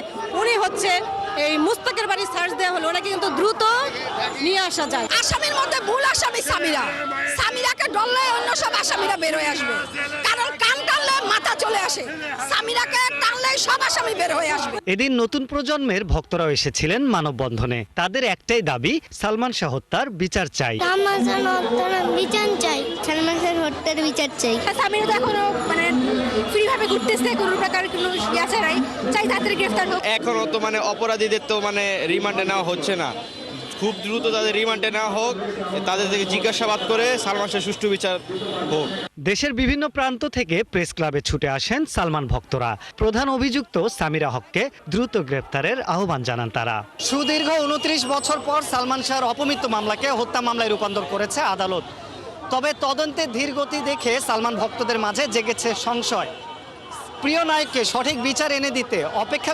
হয় উনি হচ্ছে এই মুস্তাকের বাড়ি সার্চ দেওয়া হলো, ওনাকে কিন্তু দ্রুত নিয়ে আসা যায়। আসামির মধ্যে মূল আসামি সামিরাকে ডললে অন্য সব আসামিরা বের হয়ে আসবে, কারণ কান টানলে মাথা চলে আসে, সামিরাকে টানলে সব আসামি বের হয়ে আসবে। এদিন নতুন প্রজন্মের ভক্তরাও এসেছিলেন মানববন্ধনে। তাদের একটাই দাবি, সালমান শাহ হত্যার বিচার চাই। বিচার চাই, সালমান শাহ হত্যার বিচার চাই। সামিরা তো এখনো মানে ফ্রিভাবে ঘুরতেছে, কোনো প্রকার কোনো ইয়া ছাড়াই, চাই তাদের গ্রেফতার হোক। এখনো তো অপরাধীদের তো রিমান্ডে নেওয়া হচ্ছে না, খুব দ্রুত তাদের রিমান্ডে নেওয়া হোক, তাদের থেকে জিজ্ঞাসাবাদ করে সালমান শাহ সুষ্ঠু বিচার হোক। দেশের বিভিন্ন প্রান্ত থেকে প্রেস ক্লাবে ছুটে আসেন সালমান ভক্তরা। প্রধান অভিযুক্ত সামিরা হককে দ্রুত গ্রেফতারের আহ্বান জানান তারা। সুদীর্ঘ 29 বছর পর সালমান শাহর অপমৃত্যু মামলাকে হত্যা মামলায় রূপান্তর করেছে আদালত। তবে তদন্তে ধীর গতি দেখে সালমান ভক্তদের মাঝে জেগেছে সংশয়। প্রিয় নায়ককে সঠিক বিচার এনে দিতে অপেক্ষা